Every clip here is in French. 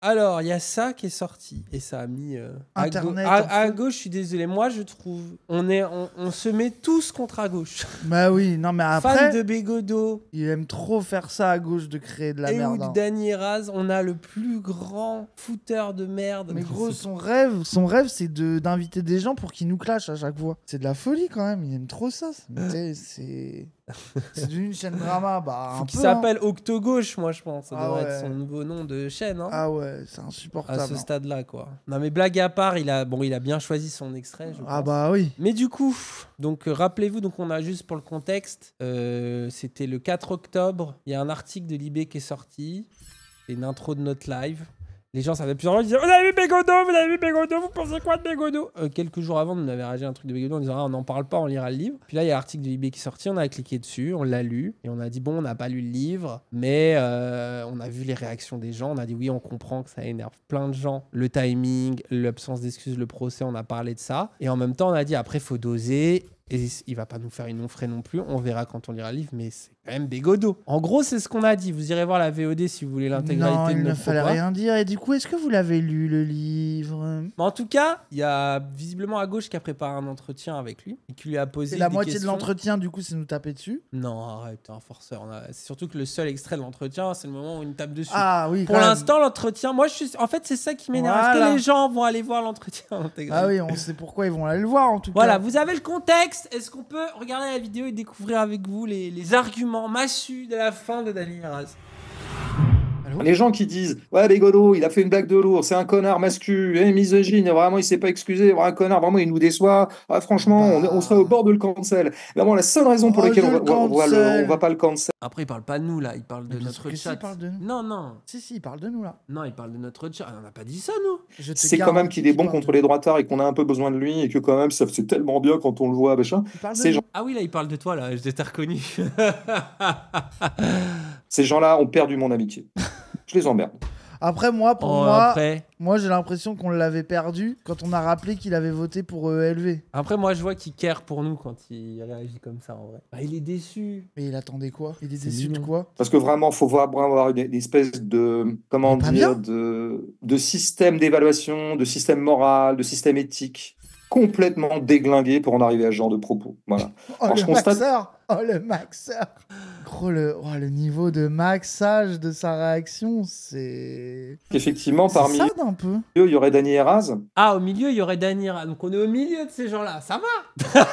Alors, il y a ça qui est sorti et ça a mis Internet. à gauche. Je suis désolé, moi je trouve on se met tous contre à gauche. Bah oui, non mais après. Fan de Bégodeau. Il aime trop faire ça à gauche de créer de la Et merde. ou de Dany Raz, on a le plus grand fouteur de merde. Mais gros, son rêve, c'est d'inviter des gens pour qu'ils nous clashent à chaque fois. C'est de la folie quand même. Il aime trop ça. C'est devenu une chaîne drama. Bah, faut un qu'il peu, s'appelle Octogauche, moi je pense. Ça devrait ouais. être son nouveau nom de chaîne. Hein. Ah ouais, c'est insupportable. À ce stade-là, quoi. Non mais blague à part, il a bien choisi son extrait. Je pense. Bah oui. Mais du coup, donc rappelez-vous, donc on a juste pour le contexte, c'était le 4 octobre. Il y a un article de Libé qui est sorti. C'est une intro de notre live. Les gens, ça fait plusieurs mois, ils disaient vous avez vu Bégodeau, vous pensez quoi de Bégodeau? Quelques jours avant, on avait réagi à un truc de Bégodeau en disant on n'en parle pas, on lira le livre. Puis là, il y a l'article de Libé qui est sorti, on a cliqué dessus, on l'a lu et on a dit bon, on n'a pas lu le livre, mais on a vu les réactions des gens, on a dit oui, on comprend que ça énerve plein de gens. Le timing, l'absence d'excuses, le procès, on a parlé de ça. Et en même temps, on a dit après, faut doser. Et il va pas nous faire une non-frais non plus. On verra quand on lira le livre, mais c'est quand même Bégodeau. En gros, c'est ce qu'on a dit. Vous irez voir la VOD si vous voulez l'intégralité de notre propos. Non, il ne fallait rien dire. Et du coup, est-ce que vous l'avez lu, le livre? Mais en tout cas, il y a visiblement à gauche qui a préparé un entretien avec lui et qui lui a posé Et la des moitié questions. de l'entretien, du coup, c'est nous taper dessus. Non, arrête, t'es un forceur. C'est surtout que le seul extrait de l'entretien, c'est le moment où il me tape dessus. Ah oui, pour l'instant, l'entretien, moi, en fait, c'est ça qui m'énerve. Est-ce que les gens vont aller voir l'entretien intégral? Ah oui, on sait pourquoi ils vont aller le voir, en tout cas. Voilà, vous avez le contexte. Est-ce qu'on peut regarder la vidéo et découvrir avec vous les arguments massus de la fin de Dany Raz? Les gens qui disent ouais, Bégodeau, il a fait une blague de lourd, c'est un connard mascu, misogyne, vraiment il s'est pas excusé, un connard, vraiment il nous déçoit, franchement on serait au bord de le cancel. Vraiment la seule raison pour laquelle on va pas le cancel. Après il parle pas de nous là, il parle de notre chat. Il parle de nous. Non. Si, il parle de nous là. Non, il parle de notre chat. On n'a pas dit ça nous. C'est quand même qu'il est bon contre les droitards et qu'on a un peu besoin de lui et que quand même ça c'est tellement bien quand on le voit, machin. Ah oui là il parle de toi là, je t'ai reconnu. Ces gens-là ont perdu mon amitié. Je les emmerde. Après, moi, j'ai l'impression qu'on l'avait perdu quand on a rappelé qu'il avait voté pour ELV. Après, moi, je vois qu'il care pour nous quand il réagit comme ça, en vrai. Bah, il est déçu. Mais il attendait quoi? Il est déçu de quoi? Parce que vraiment, faut avoir une espèce de, comment dire, de système d'évaluation, de système moral, de système éthique complètement déglingué pour en arriver à ce genre de propos. Voilà. Oh, le maxeur. Gros, le niveau de maxage de sa réaction, c'est... Effectivement, parmi eux, il y aurait Dany Raz. Ah, au milieu, il y aurait Dany Raz. Donc on est au milieu de ces gens-là. Ça va.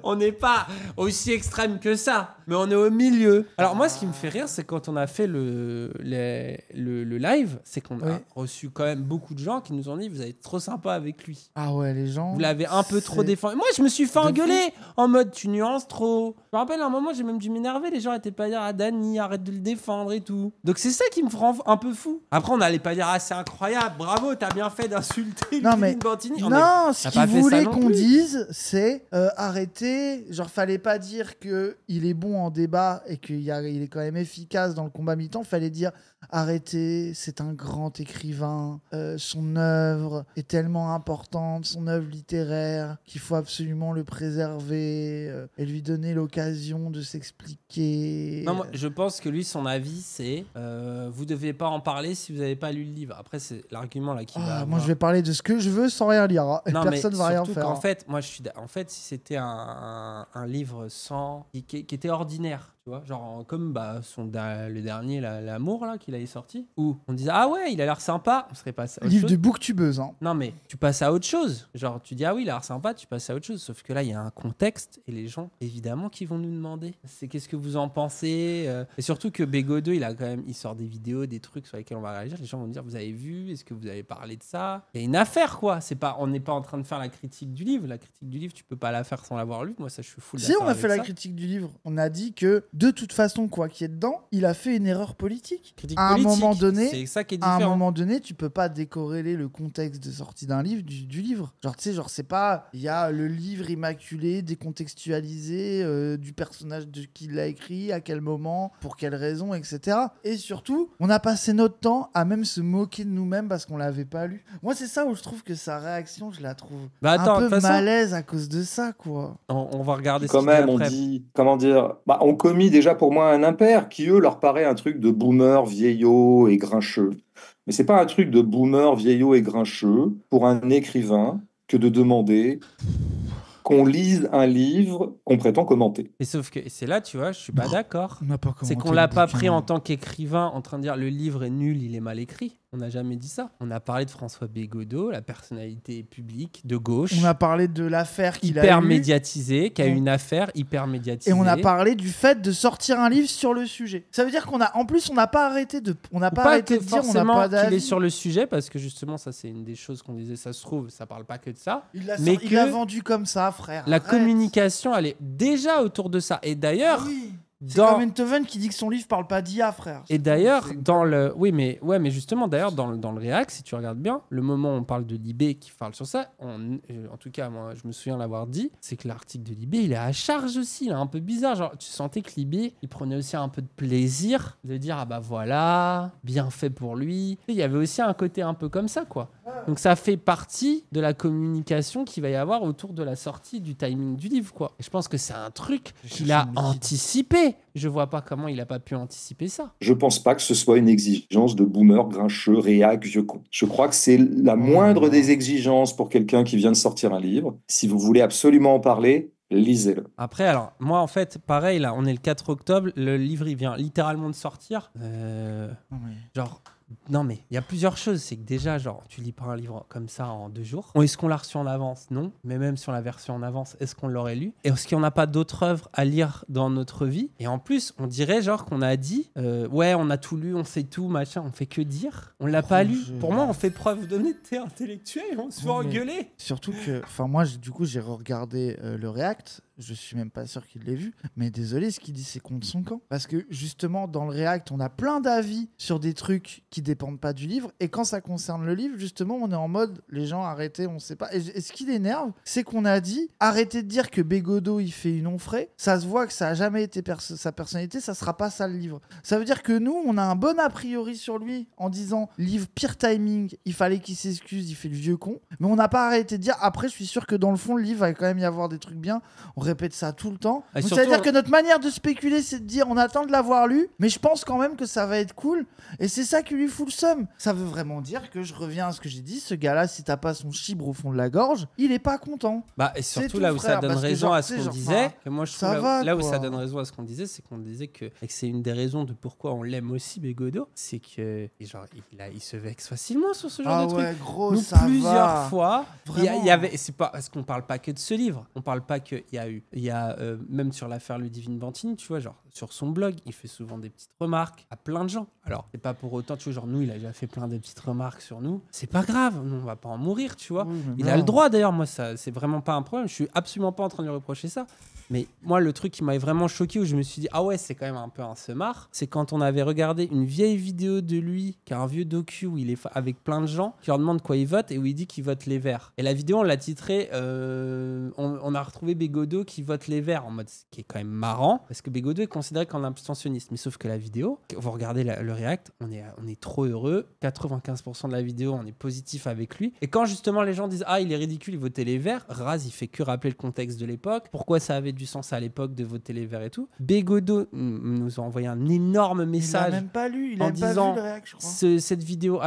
On n'est pas aussi extrême que ça, mais on est au milieu. Alors moi, ce qui me fait rire, c'est quand on a fait le live, c'est qu'on a reçu quand même beaucoup de gens qui nous ont dit vous êtes trop sympa avec lui. Ah ouais, les gens... Vous l'avez un peu trop défendu. Moi, je me suis fait engueuler en mode tu nuances trop. Je me rappelle à un moment, j'ai même dû m'énerver. Les gens n'étaient pas dire Dany, arrête de le défendre et tout. Donc c'est ça qui me rend un peu fou. Après, on n'allait pas dire c'est incroyable, bravo, t'as bien fait d'insulter Ludivine Bantini. Ce qu'ils voulaient qu'on dise, c'est arrêter. Genre, fallait pas dire qu'il est bon en débat et qu'il est quand même efficace dans le combat militant. Fallait dire arrêtez, c'est un grand écrivain. Son œuvre est tellement importante, son œuvre littéraire, qu'il faut absolument le préserver et lui donner l'occasion de s'expliquer. Non, moi, je pense que lui, son avis, c'est vous devez pas en parler si vous n'avez pas lu le livre. Après, c'est l'argument là qui va. Moi, je vais parler de ce que je veux sans rien lire. Hein. Non, personne ne va rien faire. En fait, moi, en fait, si c'était un livre qui était ordinaire. Tu vois, genre comme le dernier, l'amour là qu'il avait sorti, où on disait ah ouais il a l'air sympa, on serait passé à autre livre chose. De booktubeuse. Hein. Non mais tu passes à autre chose, genre tu dis ah oui il a l'air sympa, tu passes à autre chose, sauf que là il y a un contexte et les gens évidemment qui vont nous demander c'est qu'est-ce que vous en pensez et surtout que Bégodeau il sort des vidéos, des trucs sur lesquels on va réagir, les gens vont dire vous avez vu, est-ce que vous avez parlé de ça, il y a une affaire quoi, on n'est pas en train de faire la critique du livre, tu peux pas la faire sans l'avoir lu, moi ça je suis full d'accord. Si on a fait la critique du livre, on a dit que de toute façon, quoi qu'il y ait dedans, il a fait une erreur politique. À un moment donné, c'est ça qui est différent. À un moment donné, tu peux pas décorréler le contexte de sortie d'un livre du livre. Genre, tu sais, c'est pas... Il y a le livre immaculé, décontextualisé, du personnage qui l'a écrit, à quel moment, pour quelle raison, etc. Et surtout, on a passé notre temps à même se moquer de nous-mêmes parce qu'on l'avait pas lu. Moi, c'est ça où je trouve que sa réaction, je la trouve un peu malaise à cause de ça, quoi. On va regarder quand même, on dit... Comment dire on communique parmi déjà pour moi un impair qui, eux, leur paraît un truc de boomer, vieillot et grincheux. Mais c'est pas un truc de boomer, vieillot et grincheux pour un écrivain que de demander qu'on lise un livre qu'on prétend commenter. Et sauf que c'est là, tu vois, je suis pas d'accord. On n'a pas C'est commenté qu'on le l'a pas bouquin. pris en tant qu'écrivain en train de dire le livre est nul, il est mal écrit. On n'a jamais dit ça. On a parlé de François Bégodeau, la personnalité publique de gauche, On a parlé de l'affaire qu'il a hyper eue. médiatisée, qui a eu une affaire hyper médiatisée. Et on a parlé du fait de sortir un livre sur le sujet. Ça veut dire qu'on a, en plus, on n'a pas arrêté de, on n'a Ou pas pas arrêté que de dire, on n'a forcément pas qu'il est d'avis. sur le sujet, parce que justement, ça c'est une des choses qu'on disait, ça se trouve, ça parle pas que de ça. Il l'a Mais il que l'a vendu comme ça, frère. La Arrête. communication, elle est déjà autour de ça. Et d'ailleurs, Ah oui. C'est dans... comme Enthoven qui dit que son livre parle pas d'IA, frère. Et d'ailleurs, dans le... Oui, mais justement, d'ailleurs, dans le React, si tu regardes bien, le moment où on parle de Libé qui parle sur ça, en tout cas, moi, je me souviens l'avoir dit, c'est que l'article de Libé, il est à charge aussi, il est un peu bizarre. Genre, tu sentais que Libé, il prenait aussi un peu de plaisir de dire, ah bah voilà, bien fait pour lui. Il y avait aussi un côté un peu comme ça, quoi. Donc ça fait partie de la communication qu'il va y avoir autour de la sortie du timing du livre, quoi. Et je pense que c'est un truc qu'il a anticipé. Je vois pas comment il a pas pu anticiper ça. Je pense pas que ce soit une exigence de boomer, grincheux, réac, vieux con. Je crois que c'est la moindre des exigences pour quelqu'un qui vient de sortir un livre. Si vous voulez absolument en parler, lisez-le. Après, alors, moi, en fait, pareil, là, on est le 4 octobre, le livre, il vient littéralement de sortir. Genre... Non, mais il y a plusieurs choses. C'est que déjà, genre, tu lis pas un livre comme ça en 2 jours. Est-ce qu'on l'a reçu en avance? Non. Mais même sur la version en avance, est-ce qu'on l'aurait lu? Et est-ce qu'il n'y en a pas d'autres œuvres à lire dans notre vie? Et en plus, on dirait genre qu'on a dit ouais, on a tout lu, on sait tout, machin. On fait que dire. On l'a pas lu. Pour moi, on fait preuve d'honnêteté intellectuelle. On se fait engueuler. Surtout que, enfin, moi, du coup, j'ai regardé le React. Je suis même pas sûr qu'il l'ait vu. Mais désolé, ce qu'il dit, c'est contre son camp. Parce que justement, dans le React, on a plein d'avis sur des trucs qui dépendent pas du livre. Et quand ça concerne le livre, justement, on est en mode les gens arrêtez, on sait pas. Et ce qui l'énerve, c'est qu'on a dit arrêtez de dire que Bégodeau il fait une onfray. Ça se voit que ça a jamais été sa personnalité. Ça sera pas ça le livre. Ça veut dire que nous, on a un bon a priori sur lui en disant livre pire timing. Il fallait qu'il s'excuse. Il fait le vieux con. Mais on n'a pas arrêté de dire. Après, je suis sûr que dans le fond, le livre va quand même y avoir des trucs bien. On répète ça tout le temps. Donc, ça veut dire que notre manière de spéculer, c'est de dire on attend de l'avoir lu, mais je pense quand même que ça va être cool. Et c'est ça qui lui fout le seum. Ça veut vraiment dire que je reviens à ce que j'ai dit. Ce gars-là, si t'as pas son chibre au fond de la gorge, il est pas content. Bah, et surtout tout, là où frère, ça donne parce que raison genre, à tu ce sais, qu'on genre, disait. enfin, Et moi, je ça trouve va, là où quoi. ça donne raison à ce qu'on disait, c'est qu'on disait que, et que c'est une des raisons de pourquoi on l'aime aussi, Bégodeau, c'est que et genre, il se vexe facilement sur ce genre de truc. Ouais, gros, Nous, ça plusieurs va. fois, Vraiment. il y avait, c'est pas parce qu'on parle pas que de ce livre, on parle pas que il y a même sur l'affaire Ludivine Bantini, tu vois, genre sur son blog, il fait souvent des petites remarques à plein de gens. Alors, c'est pas pour autant, tu vois, genre nous, il a déjà fait plein de petites remarques sur nous. C'est pas grave, nous, on va pas en mourir, tu vois. Oui, mais Il non. a le droit d'ailleurs, moi, ça, c'est vraiment pas un problème. Je suis absolument pas en train de lui reprocher ça. Mais moi, le truc qui m'avait vraiment choqué, où je me suis dit, ah ouais, c'est quand même un peu un seumard, c'est quand on avait regardé une vieille vidéo de lui, qui a un vieux docu où il est avec plein de gens, qui leur demandent quoi ils votent, et où il dit qu'il vote les Verts. Et la vidéo, on l'a titrée, on a retrouvé Bégodeau qui vote les Verts, en mode, ce qui est quand même marrant, parce que Bégodeau est considéré comme un abstentionniste. Mais sauf que la vidéo, vous regardez le React, on est trop heureux, 95% de la vidéo, on est positif avec lui. Et quand justement les gens disent, ah, il est ridicule, il votait les Verts, Raz, il fait que rappeler le contexte de l'époque, pourquoi ça avait du sens à l'époque de voter les Verts et tout. Bégodeau nous a envoyé un énorme Il l'a message même pas lu. Il a en même pas disant, vu le React, je crois. cette vidéo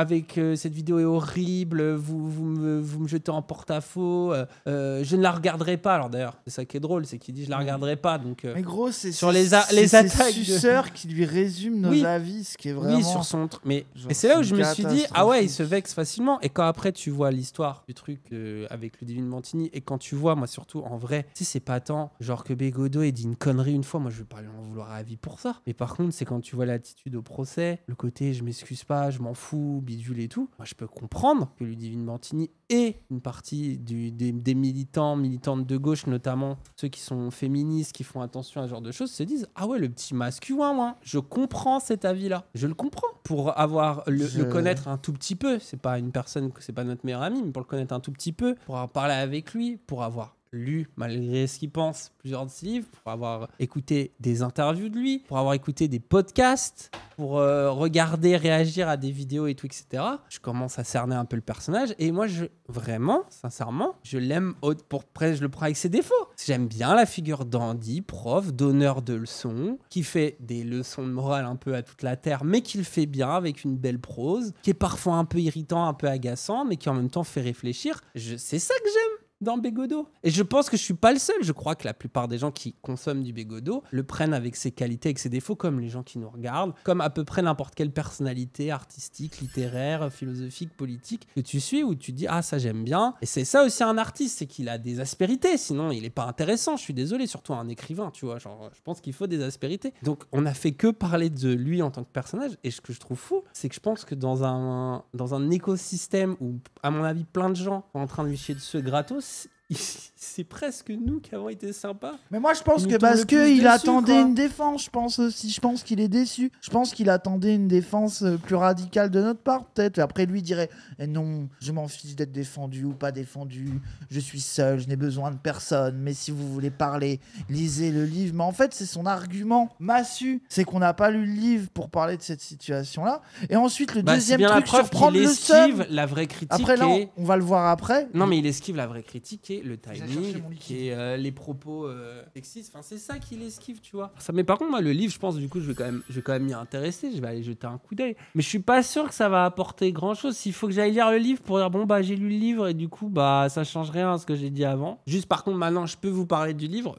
cette vidéo est horrible, vous me jetez en porte-à-faux, je ne la regarderai pas. Alors d'ailleurs, c'est ça qui est drôle, c'est qu'il dit je la regarderai pas. Donc Mais gros, c'est sur c'est les ces attaques suceurs qui lui résument nos Oui. avis, ce qui est vraiment. oui, sur son mais Genre, et c'est là où c'est je me suis dit, ah ouais, il se catastrophique. vexe facilement. Et quand après tu vois l'histoire du truc avec Ludivine Bantini, et quand tu vois, moi surtout en vrai, si c'est pas tant genre que Bégodeau ait dit une connerie une fois, moi je vais pas lui en vouloir à la vie pour ça. Mais par contre, c'est quand tu vois l'attitude au procès, le côté je m'excuse pas, je m'en fous, bidule et tout, moi je peux comprendre que Ludivine Bantini et une partie des militantes de gauche, notamment ceux qui sont féministes, qui font attention à ce genre de choses, se disent ah ouais, le petit masculin, moi, je comprends cet avis-là, je le comprends. Pour avoir le connaître un tout petit peu, c'est pas une personne, c'est pas notre meilleur ami, mais pour le connaître un tout petit peu, pour avoir parlé avec lui, pour avoir lu, malgré ce qu'il pense, plusieurs de ses livres, pour avoir écouté des interviews de lui, pour avoir écouté des podcasts, pour regarder, réagir à des vidéos et tout, etc. Je commence à cerner un peu le personnage et moi, vraiment, sincèrement, je l'aime je le prends avec ses défauts. J'aime bien la figure d'Andy, prof, donneur de leçons, qui fait des leçons de morale un peu à toute la terre, mais qui le fait bien avec une belle prose, qui est parfois un peu irritant, un peu agaçant, mais qui en même temps fait réfléchir. C'est ça que j'aime dans Bégodeau. Et je pense que je suis pas le seul. Je crois que la plupart des gens qui consomment du Bégodeau le prennent avec ses qualités, avec ses défauts, comme les gens qui nous regardent, comme à peu près n'importe quelle personnalité artistique, littéraire, philosophique, politique que tu suis, où tu dis « Ah, ça j'aime bien ». Et c'est ça aussi un artiste, c'est qu'il a des aspérités, sinon il est pas intéressant. Je suis désolé, surtout un écrivain, tu vois. Genre, je pense qu'il faut des aspérités. Donc on a fait que parler de lui en tant que personnage. Et ce que je trouve fou, c'est que je pense que dans un écosystème où, à mon avis, plein de gens sont en train de lui chier dessus gratos, c'est presque nous qui avons été sympas. Mais moi je pense que parce qu'il attendait une défense, je pense qu'il est déçu. Je pense qu'il attendait une défense plus radicale de notre part peut-être. Après lui dirait non, je m'en fiche d'être défendu ou pas défendu, je suis seul, je n'ai besoin de personne, mais si vous voulez parler, lisez le livre. Mais en fait c'est son argument massu, c'est qu'on n'a pas lu le livre pour parler de cette situation-là. Et ensuite le deuxième truc sur prendre le seum, la vraie critique. Après là, on va le voir après. Non mais il esquive la vraie critique qui est le timing, qui est les propos sexistes. Enfin, c'est ça qu'il esquive, tu vois. Mais par contre, moi, le livre, je pense, du coup, je vais quand même m'y intéresser. Je vais aller jeter un coup d'œil. Mais je suis pas sûr que ça va apporter grand-chose. S'il faut que j'aille lire le livre pour dire, bon, bah, j'ai lu le livre et du coup, bah, ça change rien à ce que j'ai dit avant. Juste, par contre, maintenant, je peux vous parler du livre.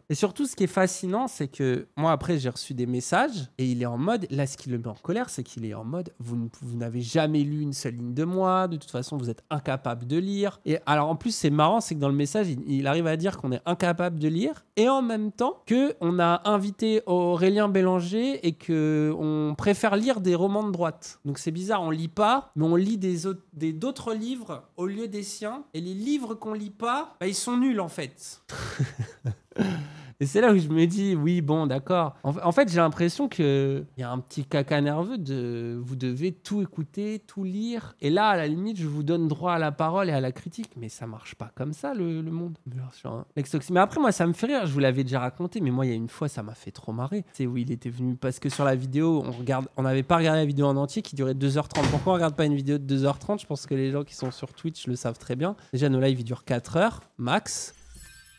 Et surtout, ce qui est fascinant, c'est que moi, après, j'ai reçu des messages et il est en mode, là, ce qui le met en colère, c'est qu'il est en mode, vous n'avez jamais lu une seule ligne de moi. De toute façon, vous êtes incapable de lire. Et alors, en plus, c'est marrant, c'est que dans le message, il arrive à dire qu'on est incapable de lire et en même temps qu'on a invité Aurélien Bélanger et qu'on préfère lire des romans de droite. Donc c'est bizarre, on lit pas, mais on lit d'autres livres au lieu des siens. Et les livres qu'on lit pas, bah, ils sont nuls en fait. Et c'est là où je me dis, oui, bon, d'accord. En fait, j'ai l'impression qu'il y a un petit caca nerveux de vous devez tout écouter, tout lire. Et là, à la limite, je vous donne droit à la parole et à la critique. Mais ça marche pas comme ça, le monde. Mais après, moi, ça me fait rire. Je vous l'avais déjà raconté, mais moi, il y a une fois, ça m'a fait trop marrer. C'est où il était venu, parce que sur la vidéo, on n'avait pas regardé la vidéo en entier qui durait 2h30. Pourquoi on regarde pas une vidéo de 2h30 ? Je pense que les gens qui sont sur Twitch le savent très bien. Déjà, nos lives, ils durent 4 heures, max.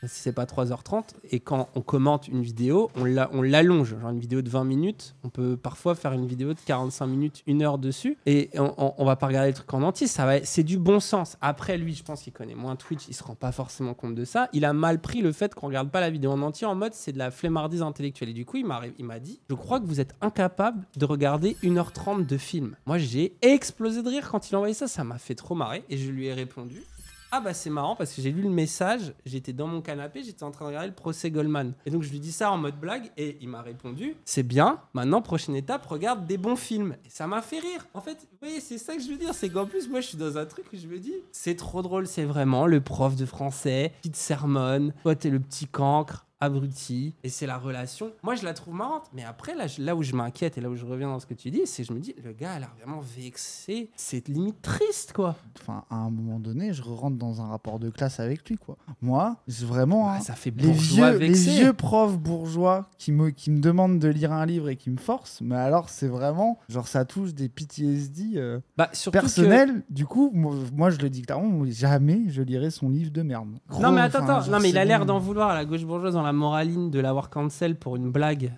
Si c'est pas 3h30, et quand on commente une vidéo, on l'allonge. Genre une vidéo de 20 minutes, on peut parfois faire une vidéo de 45 minutes, 1 heure dessus, et on va pas regarder le truc en entier, c'est du bon sens. Après, lui, je pense qu'il connaît moins Twitch, il se rend pas forcément compte de ça. Il a mal pris le fait qu'on regarde pas la vidéo en entier en mode c'est de la flemmardise intellectuelle. Et du coup, il m'a dit, je crois que vous êtes incapable de regarder 1h30 de film. Moi, j'ai explosé de rire quand il a envoyé ça, ça m'a fait trop marrer, et je lui ai répondu. Ah bah c'est marrant parce que j'ai lu le message, j'étais dans mon canapé, j'étais en train de regarder le procès Goldman. Et donc je lui dis ça en mode blague et il m'a répondu « C'est bien, maintenant prochaine étape, regarde des bons films. » Et ça m'a fait rire. En fait, vous voyez, c'est ça que je veux dire, c'est qu'en plus moi je suis dans un truc où je me dis « C'est trop drôle, c'est vraiment le prof de français qui te sermonne, toi t'es le petit cancre. » Abruti, et c'est la relation. Moi, je la trouve marrante, mais après, là où je m'inquiète et là où je reviens dans ce que tu dis, c'est que je me dis, le gars a l'air vraiment vexé. C'est limite triste, quoi. Enfin, à un moment donné, je rentre dans un rapport de classe avec lui, quoi. Moi, vraiment, bah, ça fait bourgeois les vieux profs bourgeois qui me demandent de lire un livre et qui me forcent, mais alors, c'est vraiment, genre, ça touche des PTSD personnels. Du coup, moi, je le dis clairement, jamais je lirai son livre de merde. Gros, non, mais attends, non, mais il a l'air d'en vouloir à la gauche bourgeoise dans la moraline de l'avoir cancel pour une blague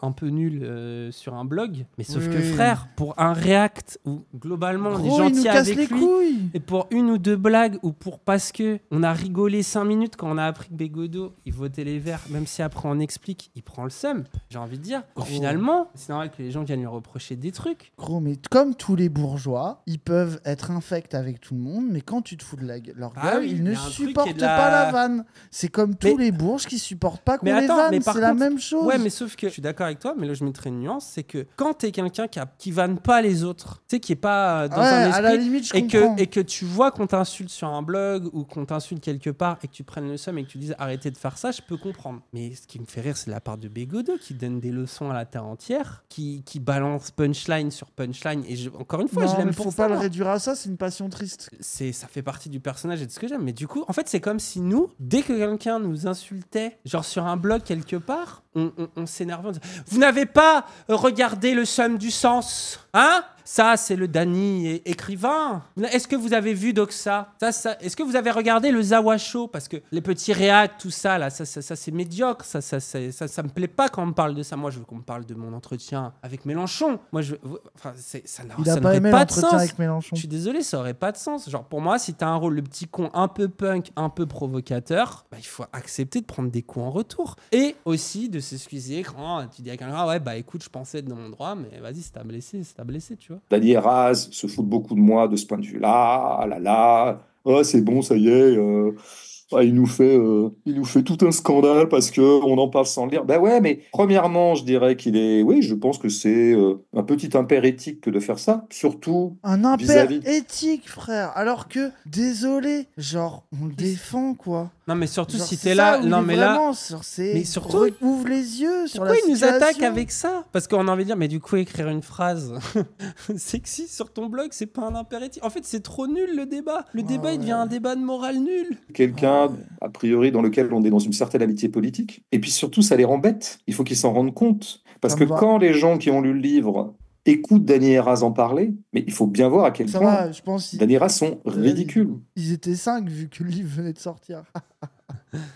un peu nulle sur un blog. Mais sauf que frère, pour un react où globalement on est gentil avec lui et pour une ou deux blagues ou parce que on a rigolé 5 minutes quand on a appris que Bégodeau il votait les verts, même si après on explique, il prend le seum. J'ai envie de dire, finalement, c'est normal que les gens viennent lui reprocher des trucs. Gros, mais comme tous les bourgeois, ils peuvent être infects avec tout le monde, mais quand tu te fous de leur gueule, ils ne supportent pas la vanne. C'est comme tous les bourges qui supportent supporte pas qu'on Mais les attends, vanne, mais par c'est la contre- même chose. Ouais, mais sauf que je suis d'accord avec toi, mais là je mettrais une nuance, c'est que quand t'es quelqu'un qui vanne pas les autres, tu sais, qui est pas dans un à la esprit, limite, je et comprends. que tu vois qu'on t'insulte sur un blog ou qu'on t'insulte quelque part et que tu prennes le seum et que tu dises arrêtez de faire ça, je peux comprendre. Mais ce qui me fait rire, c'est la part de Bégodeau qui donne des leçons à la terre entière, qui balance punchline sur punchline. Et encore une fois, Non, je l'aime mais pour faut ça. pas le moi. réduire à ça, c'est une passion triste. Ça fait partie du personnage et de ce que j'aime. Mais du coup, en fait, c'est comme si nous, dès que quelqu'un nous insultait, genre sur un blog quelque part, on s'énervait. On disait, vous n'avez pas regardé le somme du sens, hein? Ça, c'est le Dany écrivain. Est-ce que vous avez vu Doxa? Est-ce que vous avez regardé le Zawa Show? Parce que les petits réacs, tout ça, là, ça c'est médiocre. Ça me plaît pas quand on me parle de ça. Moi, je veux qu'on me parle de mon entretien avec Mélenchon. Moi, ça Il a pas n'aurait aimé pas de l'entretien sens. avec Mélenchon. Je suis désolé, ça aurait pas de sens. Genre, pour moi, si t'as un rôle, le petit con un peu punk, un peu provocateur, bah, il faut accepter de prendre des coups en retour. Et aussi de s'excuser quand tu dis à quelqu'un, ouais, bah écoute, je pensais être dans mon droit, mais vas-y, c'est t'as blessé, tu vois. Dany Eraz se fout beaucoup de moi de ce point de vue-là. Ah là là. Ah, c'est bon, ça y est. Il nous fait tout un scandale parce que on en parle sans le lire. Ben ouais, mais premièrement, je dirais oui, je pense que c'est un petit impair éthique que de faire ça, surtout Un impair vis-à-vis. éthique, frère. Alors que, désolé, genre, on le défend, quoi. Non, mais surtout Genre, si c'est t'es ça là, où non, il est mais là. vraiment, genre, Mais surtout- ouvre les yeux sur Pourquoi la ils nous situation. attaquent avec ça? Parce qu'on a envie de dire, mais du coup, écrire une phrase sexy sur ton blog, c'est pas un impératif. En fait, c'est trop nul le débat. Le débat, il devient un débat de morale nul. Quelqu'un, a priori, dans lequel on est dans une certaine amitié politique. Et puis surtout, ça les rend bêtes. Il faut qu'ils s'en rendent compte. Parce Ça que me va. quand les gens qui ont lu le livre écoutent Dany Eraz en parler, mais il faut bien voir à quel Ça point va, je pense. Dany Eraz sont ridicules. Ils étaient 5 vu que le livre venait de sortir.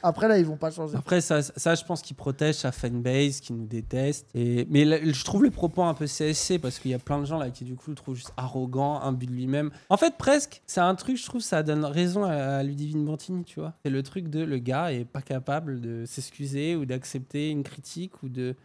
Après, là, ils vont pas changer. Après, ça, je pense qu'il protège sa fanbase, qui nous déteste. Mais là, je trouve le propos un peu CSC parce qu'il y a plein de gens là qui, du coup, le trouvent juste arrogant, imbu de lui-même. En fait, presque, c'est un truc, je trouve, ça donne raison à Ludivine Montini, tu vois. C'est le truc de le gars est pas capable de s'excuser ou d'accepter une critique ou de.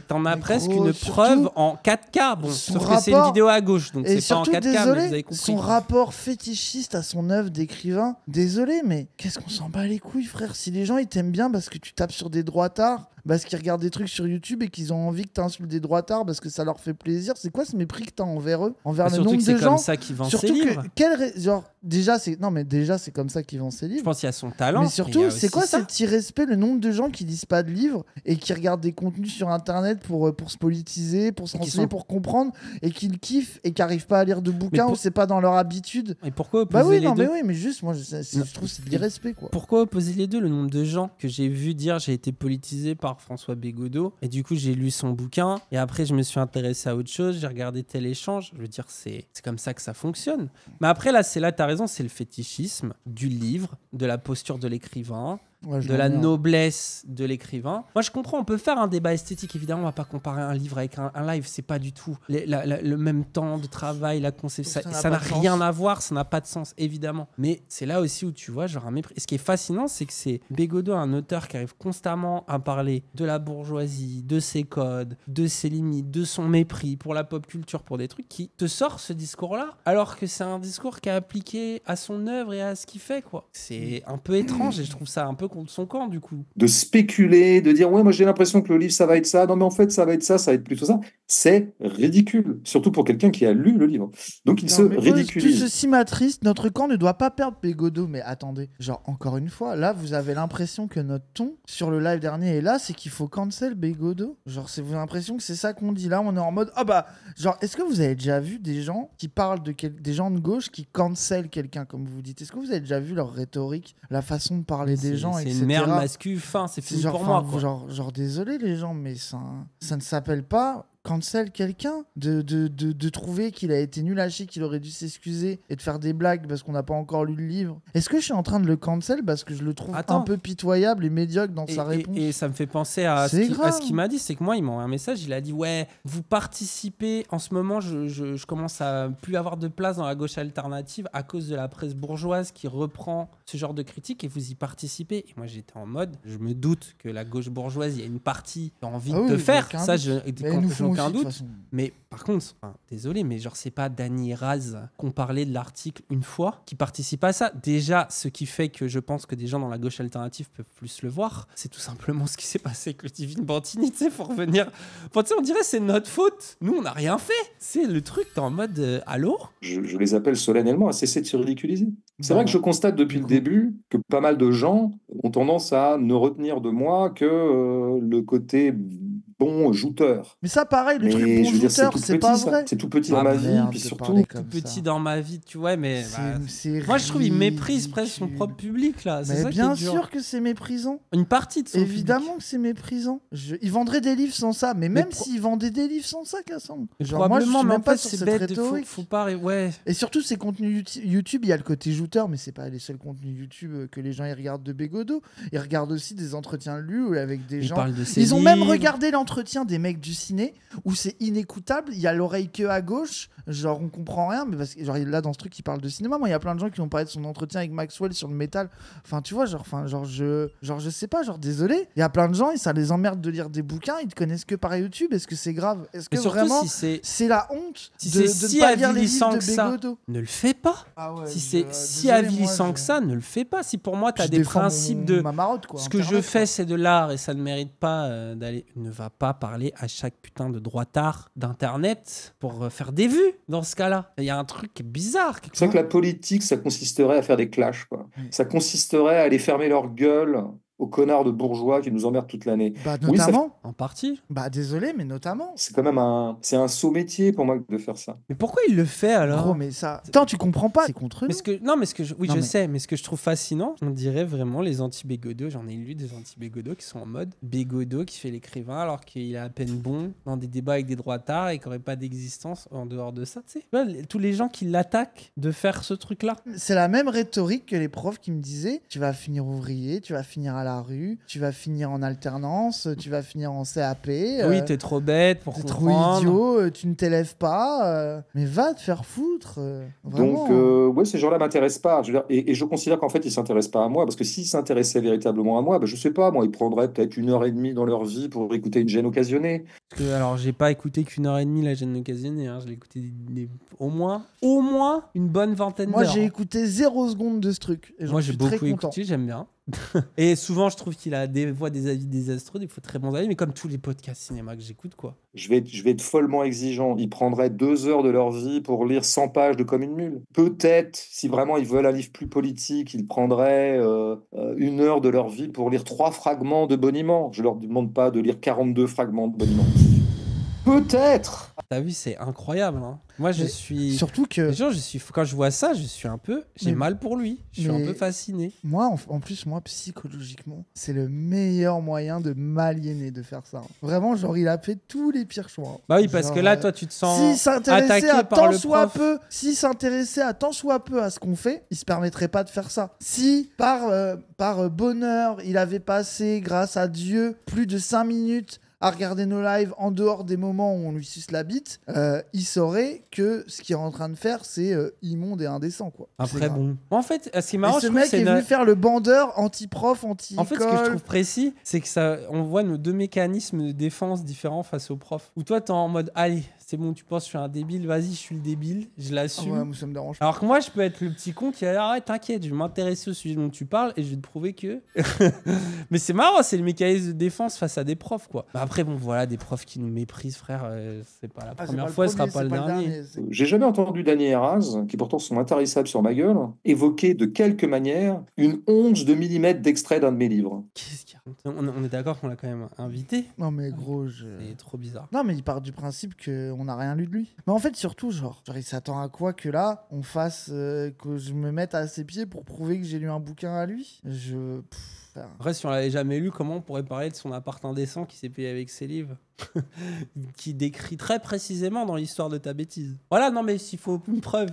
T'en as Mais presque gros, une surtout, preuve en 4K. Bon, son sauf que c'est une rapport- vidéo à gauche, donc Et c'est pas en surtout, 4K, mais vous avez désolé, compris. son rapport fétichiste à son œuvre d'écrivain. Désolé, mais qu'est-ce qu'on s'en bat les couilles, frère? Si les gens ils t'aiment bien parce que tu tapes sur des droitards, parce qu'ils regardent des trucs sur YouTube et qu'ils ont envie que tu insultes des droitards parce que ça leur fait plaisir, c'est quoi ce mépris que t'as envers eux, envers Mais le surtout nombre que c'est de gens? comme ça qu'il vend ses Surtout livres. que genre déjà c'est comme ça qu'ils vendent ses Je livres. pense qu'il y a son talent. Mais et il y surtout, a c'est aussi quoi ça. cet irrespect, le nombre de gens qui lisent pas de livres et qui regardent des contenus sur internet pour se politiser, pour se Et qui renseigner, sont- pour comprendre et qui le kiffent et qui arrivent pas à lire de bouquins pour- ou c'est pas dans leur habitude. Et pourquoi opposer Bah oui, les non, deux mais oui, mais juste, moi, je trouve que c'est de l'irrespect, quoi. Pourquoi opposer les deux? Le nombre de gens que j'ai vu dire j'ai été politisé par François Bégodeau et du coup j'ai lu son bouquin et après je me suis intéressé à autre chose, j'ai regardé tel échange. Je veux dire, c'est comme ça que ça fonctionne. Mais après là, t'as raison, c'est le fétichisme du livre, de la posture de l'écrivain, Ouais, je de la m'emmerde. noblesse de l'écrivain. Moi, je comprends, on peut faire un débat esthétique, évidemment, on va pas comparer un livre avec un live, c'est pas du tout le même temps de travail, la conception, Ça n'a ça n'a pas de rien sens. à voir, ça n'a pas de sens, évidemment. Mais c'est là aussi où tu vois, genre un mépris. Et ce qui est fascinant, c'est que c'est Bégodeau, un auteur qui arrive constamment à parler de la bourgeoisie, de ses codes, de ses limites, de son mépris pour la pop culture, pour des trucs qui te sort ce discours-là, alors que c'est un discours qui est appliqué à son œuvre et à ce qu'il fait, quoi. C'est un peu étrange et je trouve ça un peu contre son camp, du coup. De spéculer, de dire ouais, moi j'ai l'impression que le livre ça va être ça, non mais en fait ça va être ça va être plutôt ça, c'est ridicule, surtout pour quelqu'un qui a lu le livre. Donc il Non, se mais tout ridiculise. ceci m'attriste. Notre camp ne doit pas perdre Bégodeau. Mais attendez, genre encore une fois, là vous avez l'impression que notre ton sur le live dernier est là, c'est qu'il faut cancel Bégodeau. Genre vous avez l'impression que c'est ça qu'on dit là. On est en mode ah bah genre est-ce que vous avez déjà vu des gens qui parlent des gens de gauche qui cancel quelqu'un comme vous dites? Est-ce que vous avez déjà vu leur rhétorique, la façon de parler des gens, C'est etc. une merde mascu, fin, c'est C'est fini genre, pour moi, enfin, quoi. genre désolé les gens, mais ça ne s'appelle pas cancel quelqu'un, de trouver qu'il a été nul à chier, qu'il aurait dû s'excuser et de faire des blagues parce qu'on n'a pas encore lu le livre. Est-ce que je suis en train de le cancel parce que je le trouve Attends. un peu pitoyable et médiocre dans sa réponse? Et ça me fait penser à C'est grave. ce qu'il m'a dit, c'est que moi, il m'a envoyé un message, il a dit ouais, vous participez, en ce moment, je commence à plus avoir de place dans la gauche alternative à cause de la presse bourgeoise qui reprend ce genre de critiques et vous y participez. Et moi, j'étais en mode, je me doute que la gauche bourgeoise, il y a une partie qui a envie Ah oui, de mais faire. aucun Ça, doute. Mais quand ils nous je font aucun aussi, de toute doute. façon. Mais par contre, désolé, mais genre, c'est pas Dany Raz qu'on parlait de l'article une fois qui participe à ça. Déjà, ce qui fait que je pense que des gens dans la gauche alternative peuvent plus le voir, c'est tout simplement ce qui s'est passé avec le Divine Bantini, tu sais, faut revenir. Enfin, tu sais, on dirait c'est notre faute. Nous, on n'a rien fait. C'est le truc, t'es en mode allô? Je les appelle solennellement à cesser de se ridiculiser. C'est Bah, vrai que je constate depuis le coup. début que pas mal de gens ont tendance à ne retenir de moi que le côté bon jouteur. Mais ça, pareil, le Mais truc bon je veux dire, jouteur, c'est pas ça. vrai. C'est tout petit Ah, dans ma vie, merde puis de surtout. parler Tout comme petit ça. dans ma vie, tu vois, mais C'est moi je trouve il méprise presque son ridicule. propre public là. C'est Mais ça bien qui est dur. sûr que c'est méprisant. Une partie de son Évidemment que c'est méprisant. Ils vendraient des livres sans ça, mais même pro- s'ils vendaient des livres sans ça, Cassandre. public. Genre, moi, je Probablement, suis mais en même pas fait sur c'est cette bête. rhétorique. Faut pas. Ouais. Et surtout, ces contenus YouTube, il y a le côté jouteur, mais c'est pas les seuls contenus YouTube que les gens ils regardent de Bégodeau. Ils regardent aussi des entretiens de lui avec des Il gens. parle de ses Ils ont même livres. regardé l'entretien des mecs du ciné où c'est inécoutable. Il y a l'oreille que à gauche, genre on comprend rien, mais parce que genre là dans ce truc il parle de cinéma. Moi, il y a plein de gens qui ont parlé de son entretien avec Maxwell sur le métal. Enfin, tu vois, genre je sais pas, genre désolé. Il y a plein de gens et ça les emmerde de lire des bouquins. Ils te connaissent que par YouTube. Est-ce que c'est grave? Est-ce que Mais surtout vraiment si c'est la honte si de c'est ne si pas lire les livres avilissant de que ça, Bégodeau? ne le fais pas. Ah ouais, Si c'est si désolé, avilissant moi, que ça, ne le fais pas. Si pour moi tu as je des défends principes de ma marotte, quoi, ce que je Internet, fais quoi. c'est de l'art et ça ne mérite pas d'aller. Ne va pas parler à chaque putain de droitard d'internet pour faire des vues dans ce cas-là. Il y a un truc bizarre. C'est vrai que la politique, ça consisterait à faire des clashs, quoi. Oui. Ça consisterait à aller fermer leur gueule aux connards de bourgeois qui nous emmerdent toute l'année. Bah Oui, ça notamment. En partie. Bah désolé, mais notamment. C'est quand même c'est un saut métier pour moi de faire ça. Mais pourquoi il le fait alors? Gros, mais ça. Attends, tu comprends pas? C'est contre Mais nous. ce que, non, mais ce que je, oui, Non, je mais- sais, mais ce que je trouve fascinant, on dirait vraiment les anti-Bégodeau. J'en ai lu des anti-Bégodeau qui sont en mode Bégodeau qui fait l'écrivain alors qu'il est à peine bon dans des débats avec des droitards et qui n'aurait pas d'existence en dehors de ça. Tu sais, tu vois, tous les gens qui l'attaquent de faire ce truc-là. C'est la même rhétorique que les profs qui me disaient tu vas finir ouvrier, tu vas finir à la rue, tu vas finir en alternance, tu vas finir en CAP. Oui, t'es trop bête pour T'es trop comprendre. idiot, tu ne t'élèves pas. Mais va te faire foutre. Vraiment. Donc, ouais, ces gens-là m'intéressent pas. Je veux dire, et je considère qu'en fait, ils s'intéressent pas à moi, parce que s'ils s'intéressaient véritablement à moi, ben, je sais pas, moi, ils prendraient peut-être 1 heure et demie dans leur vie pour écouter une gêne occasionnée. Alors, j'ai pas écouté qu'1 heure et demie la gêne occasionnée. Hein. Je l'ai écouté au moins une bonne vingtaine Moi, d'heures. j'ai écouté 0 seconde de ce truc. Et j'en Moi, j'ai suis très beaucoup content. écouté, j'aime bien. Et souvent, je trouve qu'il a des fois des avis désastreux, des fois très bons avis, mais comme tous les podcasts cinéma que j'écoute, quoi. Je vais être follement exigeant. Ils prendraient 2 heures de leur vie pour lire 100 pages de Comme une mule. Peut-être, si vraiment ils veulent un livre plus politique, ils prendraient 1 heure de leur vie pour lire 3 fragments de Boniment. Je leur demande pas de lire 42 fragments de Boniment. Peut-être. T'as vu, c'est incroyable. Hein. Moi, je Mais suis. Surtout que. Les gens, quand je vois ça, je suis un peu. J'ai Mais- mal pour lui. Je suis un mais- peu fasciné. Moi, en plus, moi, psychologiquement, c'est le meilleur moyen de m'aliéner de faire ça. Vraiment, genre, il a fait tous les pires choix. Bah oui, parce Genre, que là, toi, tu te sens s'il s'intéressait attaqué à par tant le soit prof. peu, s'il s'intéressait à tant soit peu à ce qu'on fait, il se permettrait pas de faire ça. Si par bonheur, il avait passé, grâce à Dieu, plus de 5 minutes à regarder nos lives en dehors des moments où on lui suce la bite, il saurait que ce qu'il est en train de faire, c'est immonde et indécent, quoi. C'est Après, grave. bon. En fait, ce qui est Et marrant, ce je trouve, mec c'est est venu faire le bandeur anti-prof, anti-école. En fait, ce que je trouve précis, c'est que ça, on voit nos deux mécanismes de défense différents face aux profs. Où toi, t'es en mode, allez, c'est bon, tu penses que je suis un débile, vas-y, je suis le débile, je Ah l'assume. ouais, moi, ça me dérange pas. Alors que moi, je peux être le petit con qui a arrête, t'inquiète, je vais m'intéresser au sujet dont tu parles et je vais te prouver que. Mais c'est marrant, c'est le mécanisme de défense face à des profs, quoi. Bah après, bon, voilà, des profs qui nous méprisent, frère, c'est pas la Ah, c'est première pas le fois, ce sera premier, pas le c'est dernier. c'est- J'ai jamais entendu Dany Eraz, qui pourtant sont intarissables sur ma gueule, évoquer de quelque manière une once de millimètre d'extrait d'un de mes livres. Qu'est-ce qu'il y a on est d'accord qu'on l'a quand même invité. Non, mais gros, C'est trop bizarre. Non, mais il part du principe qu'on n'a rien lu de lui. Mais en fait, surtout, genre il s'attend à quoi que là, on fasse. Que je me mette à ses pieds pour prouver que j'ai lu un bouquin à lui. Enfin, Après, si on l'avait jamais lu, comment on pourrait parler de son appart indécent qui s'est payé avec ses livres qui décrit très précisément dans l'histoire de ta bêtise. Voilà, non mais s'il faut une preuve.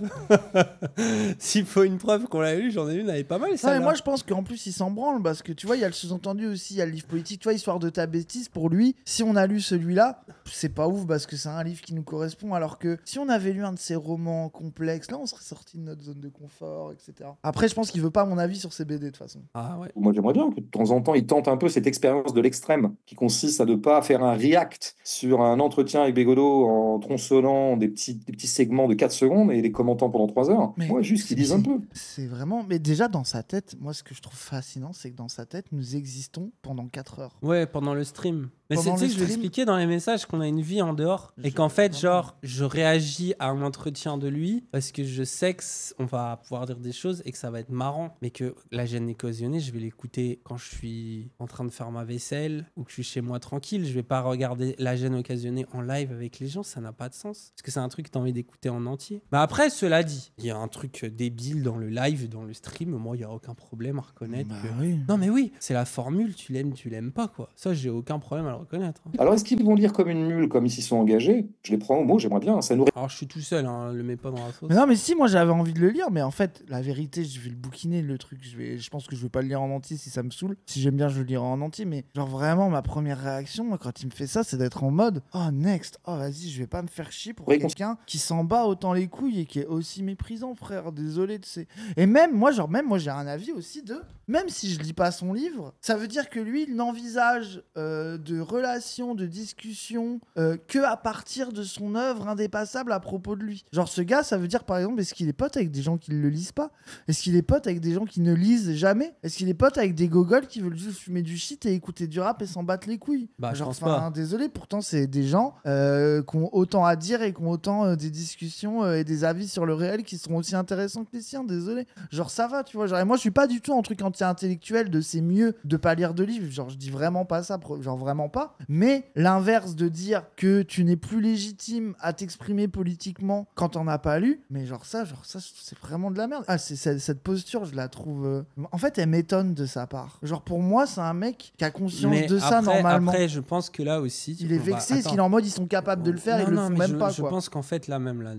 S'il faut une preuve qu'on l'a lu, j'en ai une, elle est pas mal. Non, Ça, mais moi je pense qu'en plus il s'en branle parce que tu vois, il y a le sous-entendu aussi, il y a le livre politique, tu vois, histoire de ta bêtise. Pour lui, si on a lu celui-là, c'est pas ouf parce que c'est un livre qui nous correspond. Alors que si on avait lu un de ses romans complexes, là on serait sorti de notre zone de confort, etc. Après, je pense qu'il veut pas mon avis sur ses BD de toute façon. Ah ouais. Moi, j'aimerais bien que de temps en temps, il tente un peu cette expérience de l'extrême qui consiste à ne pas faire un react sur un entretien avec Bégodeau en tronçonnant des petits segments de 4 secondes et les commentant pendant 3 heures. Mais Ouais, juste qu'ils disent un peu. C'est vraiment... Mais déjà, dans sa tête, moi, ce que je trouve fascinant, c'est que dans sa tête, nous existons pendant 4 heures. Ouais, pendant le stream. Mais c'est, Pendant tu sais le que je vais stream- expliquer dans les messages qu'on a une vie en dehors et qu'en fait, genre, je réagis à un entretien de lui parce que je sais qu'on va pouvoir dire des choses et que ça va être marrant. Mais que la gêne occasionnée, je vais l'écouter quand je suis en train de faire ma vaisselle ou que je suis chez moi tranquille. Je vais pas regarder la gêne occasionnée en live avec les gens, ça n'a pas de sens. Parce que c'est un truc que tu as envie d'écouter en entier. Mais après, cela dit, il y a un truc débile dans le live, dans le stream. Moi, il n'y a aucun problème à reconnaître Bah que... oui. Non mais oui, c'est la formule, tu l'aimes pas quoi. Ça, j'ai aucun problème à le reconnaître. Alors, est-ce qu'ils vont lire comme une mule, comme ils s'y sont engagés? Je les prends au mot, j'aimerais bien. Ça nous Alors je suis tout seul, hein, le mets pas dans la sauce. Mais non, mais si, moi j'avais envie de le lire, mais en fait, la vérité, je vais le bouquiner, le truc. Je pense que je vais pas le lire en entier si ça me saoule. Si j'aime bien, je le lirai en entier, mais genre vraiment, ma première réaction, moi, quand il me fait ça, c'est d'être en mode oh, next, oh, vas-y, je vais pas me faire chier pour Oui, quelqu'un qui s'en bat autant les couilles et qui est aussi méprisant, frère. Désolé de ces. Et même moi, j'ai un avis aussi de. Même si je lis pas son livre, ça veut dire que lui, il n'envisage de relations, de discussions que à partir de son œuvre indépassable à propos de lui. Genre, ce gars, ça veut dire par exemple, est-ce qu'il est pote avec des gens qui ne le lisent pas? Est-ce qu'il est pote avec des gens qui ne lisent jamais? Est-ce qu'il est pote avec des gogoles qui veulent juste fumer du shit et écouter du rap et s'en battre les couilles? Bah, je genre, pense pas. désolé, pourtant, c'est des gens qui ont autant à dire et qui ont autant des discussions et des avis sur le réel qui seront aussi intéressants que les siens, désolé. Genre, ça va, tu vois. Genre, et moi, je suis pas du tout en truc anti-intellectuel de c'est mieux de pas lire de livres. Genre, je dis vraiment pas ça, genre vraiment pas. Mais l'inverse de dire que tu n'es plus légitime à t'exprimer politiquement quand t'en as pas lu, mais genre ça, c'est vraiment de la merde. Ah, cette posture, je la trouve. En fait, elle m'étonne de sa part. Genre, pour moi, c'est un mec qui a conscience Mais de ça après, normalement. Après, je pense que là aussi... Il est vexé, est-ce attends. qu'il est en mode ils sont capables de le faire, Non, ils le non, font mais même pas, je quoi. pense qu'en fait, là même, là,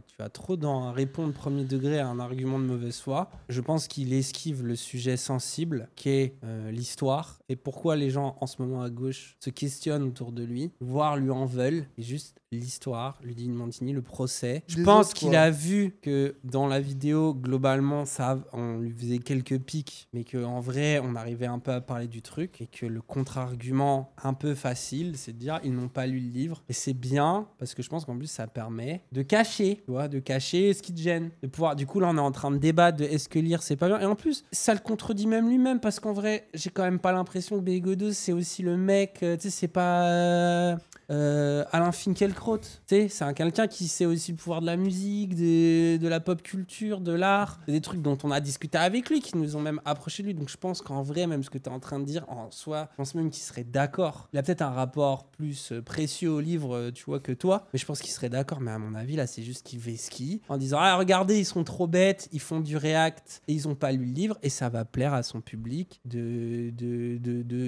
tu as trop dans répondre premier degré à un argument de mauvaise foi. Je pense qu'il esquive le sujet sensible, qui est l'histoire, et pourquoi les gens, en ce moment à gauche, se questionnent autour de lui, voire lui en veulent, et juste l'histoire, Ludivine Montagny, le procès. Je pense qu'il a vu que dans la vidéo, globalement, ça, on lui faisait quelques pics, mais qu'en vrai, on arrivait un peu à parler du truc, et que le contre-argument un peu facile, c'est de dire ils n'ont pas lu le livre. Et c'est bien, parce que je pense qu'en plus, ça permet de cacher, tu vois, de cacher ce qui te gêne. De pouvoir, du coup, là, on est en train de débattre de est-ce que lire, c'est pas bien. Et en plus, ça le contredit même lui-même, parce qu'en vrai, j'ai quand même pas l'impression que Bégodeau, c'est aussi le mec, tu sais, c'est pas... Alain Finkielkraut, tu sais, c'est quelqu'un qui sait aussi le pouvoir de la musique, de la pop culture, de l'art, des trucs dont on a discuté avec lui, qui nous ont même approché de lui. Donc je pense qu'en vrai, même ce que tu es en train de dire, en soi, je pense même qu'il serait d'accord. Il a peut-être un rapport plus précieux au livre, tu vois, que toi, mais je pense qu'il serait d'accord. Mais à mon avis, là, c'est juste qu'il vesquille en disant ah, regardez, ils sont trop bêtes, ils font du react et ils ont pas lu le livre, et ça va plaire à son public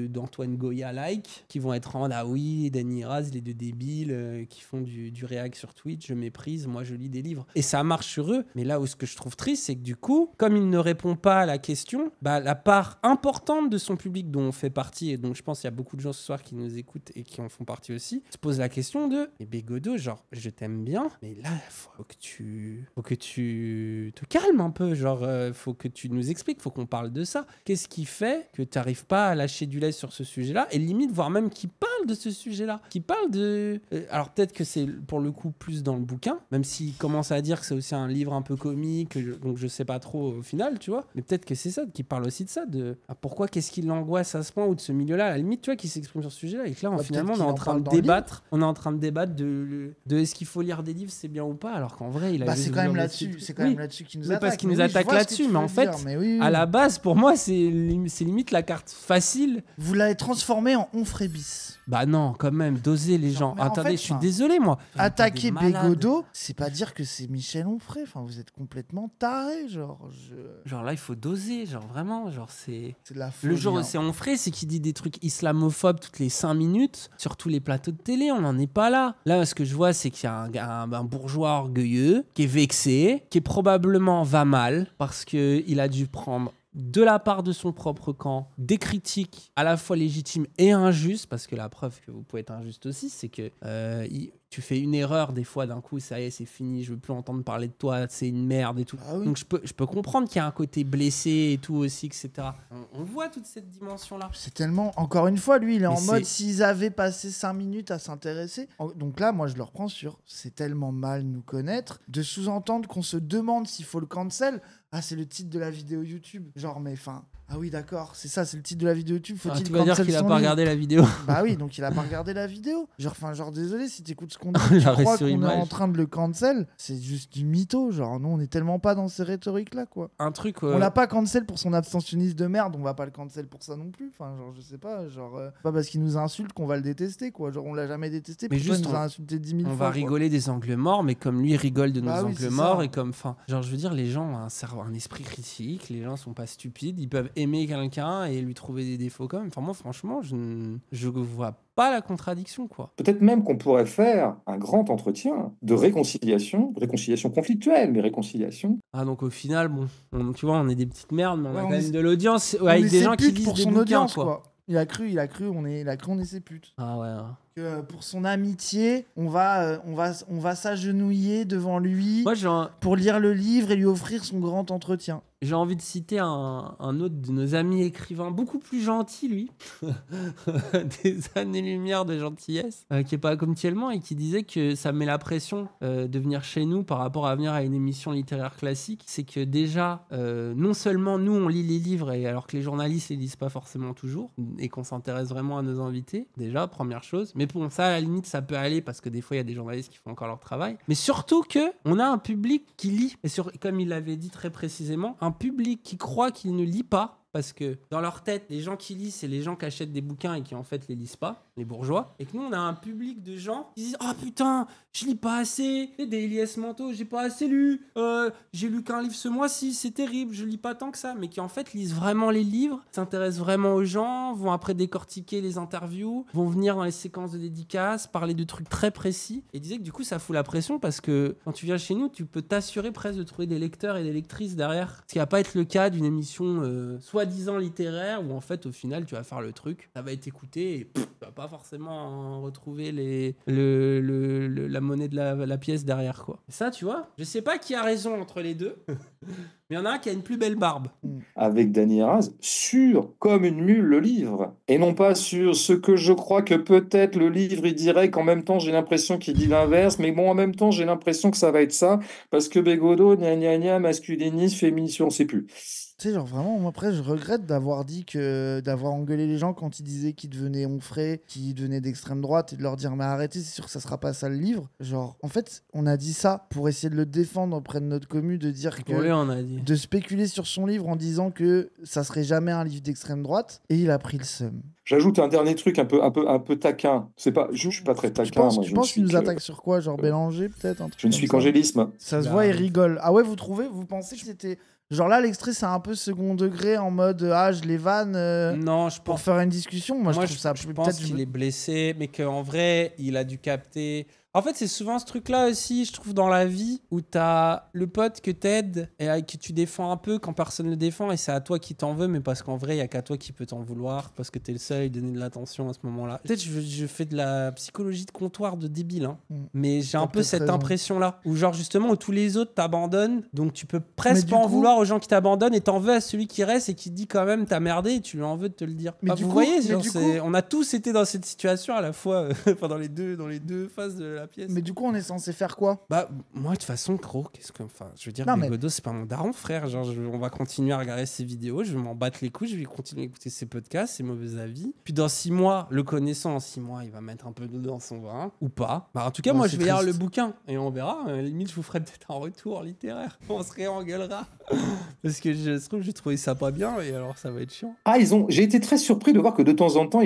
d'Antoine Goya-like, qui vont être en mode ah oui, Danny Raz, les deux débiles qui font du réact sur Twitch, je méprise, moi je lis des livres. Et ça marche sur eux, mais là où ce que je trouve triste, c'est que du coup, comme il ne répond pas à la question, bah, la part importante de son public dont on fait partie, et donc je pense qu'il y a beaucoup de gens ce soir qui nous écoutent et qui en font partie aussi, se pose la question de mais Bégodeau, genre, je t'aime bien, mais là, faut que tu te calmes un peu, genre, faut que tu nous expliques, faut qu'on parle de ça. Qu'est-ce qui fait que tu n'arrives pas à lâcher du lait sur ce sujet-là, et limite, voire même qui parle de ce sujet-là, qui parle de... alors peut-être que c'est pour le coup plus dans le bouquin, même s'il commence à dire que c'est aussi un livre un peu comique, donc je sais pas trop au final, tu vois, mais peut-être que c'est ça, qui parle aussi de ça, de pourquoi, qu'est-ce qui l'angoisse à ce point, ou de ce milieu-là, à la limite, tu vois, qui s'exprime sur ce sujet-là, et que là, finalement, on est en train de débattre, de est-ce qu'il faut lire des livres, c'est bien ou pas, alors qu'en vrai, il a c'est quand même là-dessus, qu'il nous attaque. Parce qu'il nous attaque là-dessus, mais en fait, à la base, pour moi, c'est limite la carte facile. Vous l'avez transformé en Onfrébis. Bah non, quand même, doser les gens. Attendez, je suis désolé, moi. Attaquer Bégodeau, c'est pas dire que c'est Michel Onfray. Enfin, vous êtes complètement taré, genre. Genre là, il faut doser, genre vraiment, genre c'est de la folie. Le jour où c'est Onfray, c'est qu'il dit des trucs islamophobes toutes les 5 minutes sur tous les plateaux de télé. On n'en est pas là. Là, ce que je vois, c'est qu'il y a un bourgeois orgueilleux qui est vexé, qui est probablement va mal parce qu'il a dû prendre de la part de son propre camp des critiques à la fois légitimes et injustes, parce que la preuve que vous pouvez être injuste aussi, c'est que tu fais une erreur des fois d'un coup, ça y est, c'est fini, je veux plus entendre parler de toi, c'est une merde et tout. Ah oui. Donc je peux comprendre qu'il y a un côté blessé et tout aussi, etc. On voit toute cette dimension-là. C'est tellement... Encore une fois, lui, il est Mais en mode, c'est- s'ils avaient passé 5 minutes à s'intéresser... Donc là, moi, je le reprends sur, c'est tellement mal nous connaître, de sous-entendre qu'on se demande s'il faut le cancel. Ah, c'est le titre de la vidéo YouTube. Genre, mais enfin... Ah oui, d'accord, c'est ça, c'est le titre de la vidéo YouTube. Faut-il Tu vas dire cancel qu'il a son pas livre regardé la vidéo. Bah oui, donc il a pas regardé la vidéo. Genre désolé si t'écoutes ce qu'on dit, tu L'arrêt crois sur qu'on est image. en train de le cancel, c'est juste du mytho. Genre, nous, on est tellement pas dans ces rhétoriques-là, quoi. Un truc. On l'a pas cancel pour son abstentionnisme de merde, on va pas le cancel pour ça non plus. Enfin, genre, je sais pas, genre, pas parce qu'il nous insulte qu'on va le détester, quoi. Genre, on l'a jamais détesté, Mais pourtant, juste, il nous a insulté 10 000 fois. On va quoi. rigoler des angles morts, mais comme lui rigole de nos Bah oui, angles c'est morts, ça. et comme, enfin, genre, je veux dire, les gens ont un cerveau, un esprit critique, les gens sont pas stupides, ils peuvent aimer quelqu'un et lui trouver des défauts quand même. Enfin, moi, franchement, je vois pas la contradiction, quoi. Peut-être même qu'on pourrait faire un grand entretien de réconciliation conflictuelle, mais réconciliation. Ah, donc au final, bon, tu vois, on est des petites merdes, mais on Ouais, a on quand est- même de l'audience On avec est des ses gens qui putes lisent pour des son bouquins, audience, quoi. quoi. Il a cru, on est ses putes. Ah ouais. Que pour son amitié, on va s'agenouiller devant lui Moi, pour lire le livre et lui offrir son grand entretien. j'ai envie de citer un autre de nos amis écrivains, beaucoup plus gentil, lui, des années-lumière de gentillesse, qui est pas comme Thielman et qui disait que ça met la pression de venir chez nous par rapport à venir à une émission littéraire classique. C'est que déjà, non seulement nous, on lit les livres, et alors que les journalistes les lisent pas forcément toujours, et qu'on s'intéresse vraiment à nos invités, déjà, première chose. Mais pour ça, à la limite, ça peut aller, parce que des fois, il y a des journalistes qui font encore leur travail. Mais surtout que on a un public qui lit, et comme il l'avait dit très précisément, un public qui croit qu'il ne lit pas, parce que dans leur tête, les gens qui lisent, c'est les gens qui achètent des bouquins et qui en fait les lisent pas, les bourgeois. Et que nous, on a un public de gens qui disent « Ah putain, je lis pas assez, des Elias Manteau, j'ai pas assez lu, j'ai lu qu'un livre ce mois-ci, c'est terrible, je lis pas tant que ça. » Mais qui en fait lisent vraiment les livres, s'intéressent vraiment aux gens, vont après décortiquer les interviews, vont venir dans les séquences de dédicaces, parler de trucs très précis. Et disait que du coup, ça fout la pression parce que quand tu viens chez nous, tu peux t'assurer presque de trouver des lecteurs et des lectrices derrière. Ce qui va pas être le cas d'une émission soi-disant littéraire où en fait au final tu vas faire le truc, ça va être écouté et tu vas pas forcément retrouver la monnaie de la pièce derrière, quoi. Et ça, tu vois, je sais pas qui a raison entre les deux, mais il y en a un qui a une plus belle barbe. Avec Dany Heraz, sur comme une mule le livre, et non pas sur ce que je crois que peut-être le livre il dirait, qu'en même temps j'ai l'impression qu'il dit l'inverse, mais bon, en même temps j'ai l'impression que ça va être ça, parce que Bégodeau, gna gna gna, masculinisme, féminisme, on sait plus. Tu sais, genre vraiment, moi après, je regrette d'avoir engueulé les gens quand ils disaient qu'ils devenaient onfrés, qu'ils devenaient d'extrême droite et de leur dire mais arrêtez, c'est sûr que ça sera pas ça le livre. Genre, en fait, on a dit ça pour essayer de le défendre auprès de notre commu, de dire que. Pour lui, on a dit. De spéculer sur son livre en disant que ça serait jamais un livre d'extrême droite, et il a pris le seum. J'ajoute un dernier truc un peu taquin. C'est pas, je suis pas très taquin. Tu penses qu'il nous attaque sur quoi? Genre Bélanger, peut-être un truc Je ne comme suis ça. qu'angélisme. Ça se voit, il rigole. Ah ouais, vous pensez que c'était. Genre là, l'extrait, c'est un peu second degré en mode ah, je les vanne Non, je pour pense. faire une discussion. Moi, je trouve ça je peut-être. pense qu'il est blessé, mais qu'en vrai, il a dû capter. En fait, c'est souvent ce truc-là aussi, je trouve, dans la vie, où t'as le pote que t'aides et que tu défends un peu quand personne le défend, et c'est à toi qui t'en veux, mais parce qu'en vrai, il n'y a qu'à toi qui peut t'en vouloir, parce que t'es le seul à lui donner de l'attention à ce moment-là. Peut-être je fais de la psychologie de comptoir de débile, hein. Mais j'ai un peu cette impression-là, où genre justement, où tous les autres t'abandonnent, donc tu peux presque pas en vouloir aux gens qui t'abandonnent, et t'en veux à celui qui reste et qui te dit quand même t'as merdé, et tu lui en veux de te le dire. Mais Vous voyez, genre, on a tous été dans cette situation à la fois, dans les deux phases de la pièce. Mais du coup, on est censé faire quoi? Bah, moi, de toute façon, gros, je veux dire, Bégodeau, c'est pas mon daron, frère. Genre, on va continuer à regarder ses vidéos, je vais m'en battre les couilles, je vais continuer à écouter ses podcasts, ses mauvais avis. Puis dans 6 mois, le connaissant, en 6 mois, il va mettre un peu d'eau dans son vin, ou pas. Bah, en tout cas, moi, je vais lire le bouquin, et on verra. Limite, je vous ferai peut-être un retour littéraire. On se réengueulera. Parce que je trouve que j'ai trouvé ça pas bien, et alors ça va être chiant. Ah, j'ai été très surpris de voir que de temps en temps,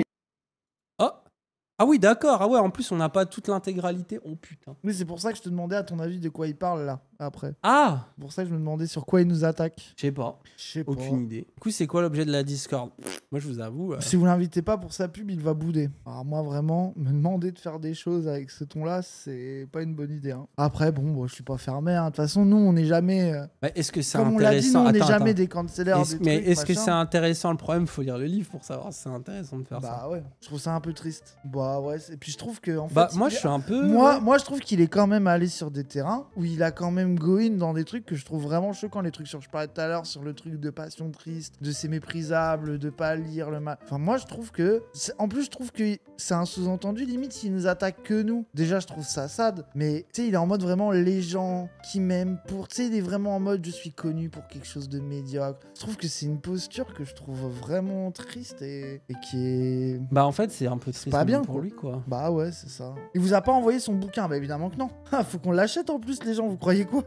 Ah oui, d'accord. Ah ouais, en plus, on n'a pas toute l'intégralité. Oh putain. Oui, c'est pour ça que je te demandais à ton avis de quoi il parle là, après. Ah! C'est pour ça que je me demandais sur quoi il nous attaque. Je sais pas. Aucune idée. Du coup, c'est quoi l'objet de la Discord? Moi, je vous avoue. Si vous l'invitez pas pour sa pub, il va bouder. Alors moi, vraiment, me demander de faire des choses avec ce ton-là, c'est pas une bonne idée. Hein. Après, bon, je suis pas fermé. Hein. De toute façon, nous, on n'est jamais... Est-ce que c'est comme intéressant? on l'a dit, nous, on n'est jamais des cancellers. Mais est-ce que c'est intéressant? Le problème, faut lire le livre pour savoir si c'est intéressant de faire ça. Bah ouais, je trouve ça un peu triste. Bah Bah ouais, et puis je trouve que en fait, Bah moi je suis un peu... Moi je trouve qu'il est quand même allé sur des terrains où il a quand même go in dans des trucs que je trouve vraiment choquants, les trucs sur, je parlais tout à l'heure sur le truc de passion triste, de c'est méprisable, de pas lire le mal. Enfin moi je trouve que, en plus je trouve que c'est un sous-entendu limite s'il nous attaque que nous. Déjà je trouve ça sad, mais tu sais il est en mode vraiment les gens qui m'aiment pour, tu sais il est vraiment en mode je suis connu pour quelque chose de médiocre. Je trouve que c'est une posture que je trouve vraiment triste et qui est... Bah en fait c'est un peu triste pas bien pour lui quoi. Bah ouais c'est ça. Il vous a pas envoyé son bouquin? Bah évidemment que non. Faut qu'on l'achète en plus les gens, vous croyez quoi?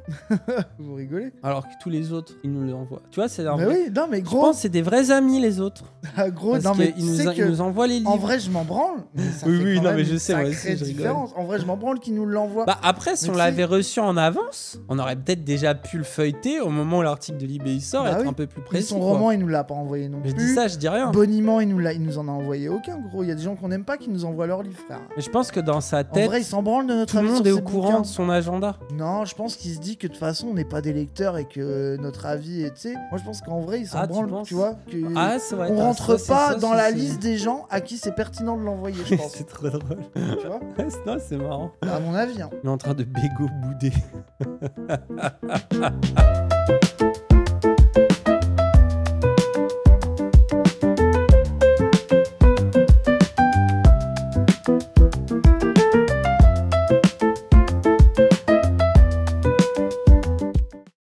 Vous rigolez? Alors que tous les autres ils nous l'envoient. Tu vois c'est un Mais vrai... oui, non mais Je gros... pense que c'est des vrais amis les autres. Gros, Parce non mais qu'ils nous envoient les livres. en vrai je m'en branle. Mais ça Oui, fait oui, quand non, même mais je une sais, moi aussi, sacrée je rigole. différence. En vrai je m'en branle qu'ils nous l'envoient. Bah après, si Mais on tu l'avait sais- reçu en avance, on aurait peut-être déjà pu le feuilleter au moment où l'article de Libé il sort, Bah être oui. un peu plus Mais précis. son quoi. roman il nous l'a pas envoyé non Je plus. dis ça, je dis rien. Boniment il nous en a envoyé aucun gros. Il y a des gens qu'on n'aime pas qui nous envoient leurs livres frère. Mais je pense que dans sa En tête, vrai il s'en branle de notre tout le avis monde sur est au ses courant bouquins. de son agenda. Non, je pense qu'il se dit que de toute façon on n'est pas des lecteurs et que notre avis est, tu sais, moi je pense qu'en vrai il s'en Ah, tu branle, penses tu vois, que Ah, c'est vrai. on t'as- rentre ça, pas c'est- dans ça, la c'est- liste des gens à qui c'est pertinent de l'envoyer, je pense. C'est trop drôle. Tu vois, Non, c'est marrant. à mon avis. Hein. Il est en train de bégo bouder.